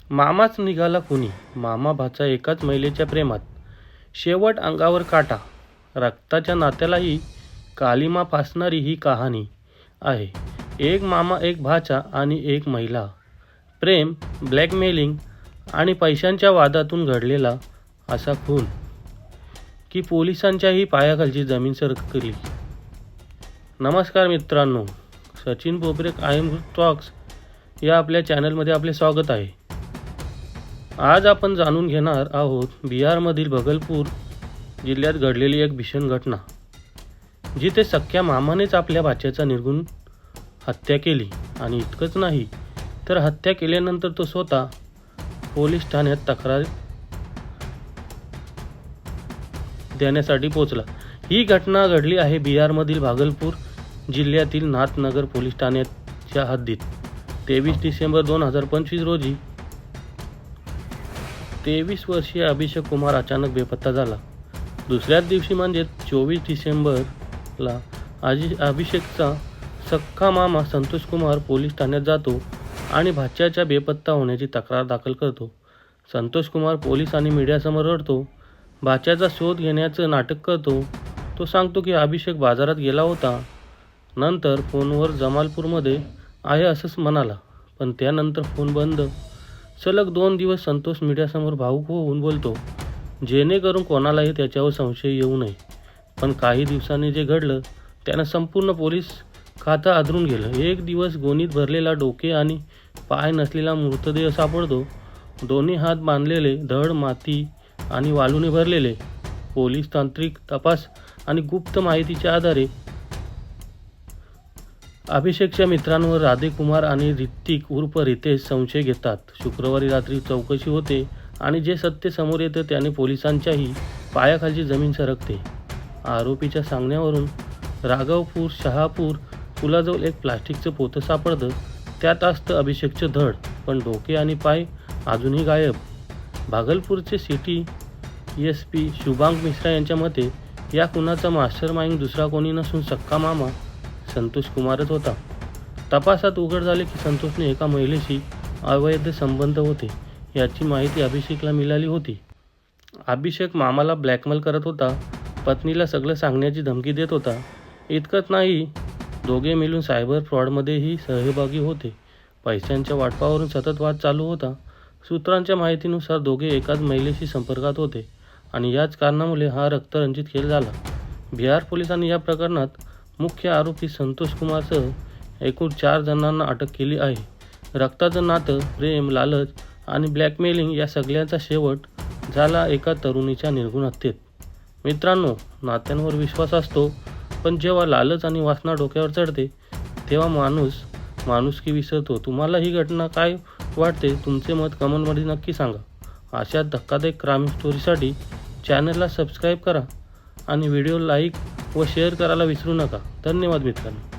मामाच निघाला खुनी. मामा भाचा एकाच महिलेच्या प्रेमात. शेवट अंगावर काटा. रक्ताच्या नात्यालाही कालिमा फासणारी ही कहाणी आहे. एक मामा, एक भाचा आणि एक महिला. प्रेम, ब्लॅकमेलिंग आणि पैशांच्या वादातून घडलेला असा खून की पोलिसांच्याही पायाखालची जमीन सरकली. नमस्कार मित्रांनो, सचिन बोबरे आयम टॉक्स या आपल्या चॅनलमध्ये आपले स्वागत आहे. आज आपण जाणून घेणार आहोत बिहारमधील भागलपूर जिल्ह्यात घडलेली एक भीषण घटना, जिथे सख्या मामानेच आपल्या भाच्याचा निर्घृण हत्या केली. आणि इतकंच नाही तर हत्या केल्यानंतर तो स्वतः पोलीस ठाण्यात तक्रार देण्यासाठी पोहोचला. ही घटना घडली आहे बिहारमधील भागलपूर जिल्ह्यातील नाथनगर पोलीस ठाण्याच्या हद्दीत 23 डिसेंबर 2025 रोजी 23 वर्षीय अभिषेक कुमार अचानक बेपत्ता झाला. दुसऱ्याच दिवशी म्हणजे 24 डिसेंबरला अभिषेकचा सख्खा मामा संतोष कुमार पोलीस ठाण्यात जातो आणि भाच्याच्या बेपत्ता होण्याची तक्रार दाखल करतो. संतोष कुमार पोलीस आणि मीडियासमोर रडतो. भाच्याचा शोध घेण्याचं नाटक करतो. तो सांगतो की अभिषेक बाजारात गेला होता. नंतर फोनवर जमालपूरमध्ये आहे असंच म्हणाला, पण त्यानंतर फोन बंद. सलग 2 दिवस संतोष मीडियासमोर भावूक होऊन बोलतो, जेणेकरून कोणालाही त्याच्यावर संशय येऊ नये. पण काही दिवसांनी जे घडलं त्यानं संपूर्ण पोलीस खातं आदरून गेलं. एक दिवस गोणीत भरलेला डोके आणि पाय नसलेला मृतदेह सापडतो. दोन्ही हात बांधलेले, धड माती आणि वाळूने भरलेले. पोलीस तांत्रिक तपास आणि गुप्त माहितीच्या आधारे अभिषेकच्या मित्रांवर राधेकुमार आणि ऋतिक उर्फ रितेश संशय घेतात. शुक्रवारी रात्री चौकशी होते आणि जे सत्य समोर येतं त्याने पोलिसांच्याही पायाखालची जमीन सरकते. आरोपीच्या सांगण्यावरून राघवपूर शहापूर पुलाजवळ एक प्लास्टिकचं पोतं सापडतं. त्यात असतं अभिषेकचं धड, पण डोके आणि पाय अजूनही गायब. भागलपूरचे सिटी SP शुभांग मिश्रा यांच्या मते या खुनाचा मास्टरमाइंड दुसरा कोणी नसून सख्खा मामा संतोष कुमारच होता. तपासात उघड झाले की संतोषने एका महिलेशी अवैध संबंध होते याची माहिती अभिषेकला मिळाली होती. अभिषेक मामाला ब्लॅकमेल करत होता, पत्नीला सगळं सांगण्याची धमकी देत होता. इतकंच नाही, दोघे मिळून सायबर फ्रॉडमध्येही सहभागी होते. पैशांच्या वाटपावरून सतत वाद चालू होता. सूत्रांच्या माहितीनुसार दोघे एकाच महिलेशी संपर्कात होते आणि याच कारणामुळे हा रक्तरंजित खेळ झाला. बिहार पोलिसांनी या प्रकरणात मुख्य आरोपी संतोष कुमारसह एकूण 4 जणांना अटक केली आहे. रक्ताचं नातं, प्रेम, लालच आणि ब्लॅकमेलिंग या सगळ्यांचा शेवट झाला एका तरुणीच्या निर्घृण हत्येत. मित्रांनो, नात्यांवर विश्वास असतो, पण जेव्हा लालच आणि वासना डोक्यावर चढते तेव्हा माणुसकी विसरतो. तुम्हाला ही घटना काय वाटते? तुमचे मत कमेंटमध्ये नक्की सांगा. अशा धक्कादायक क्राईम स्टोरीसाठी चॅनलला सबस्क्राईब करा आणि व्हिडिओ लाईक व शेअर करायला विसरू नका. धन्यवाद मित्रांनो.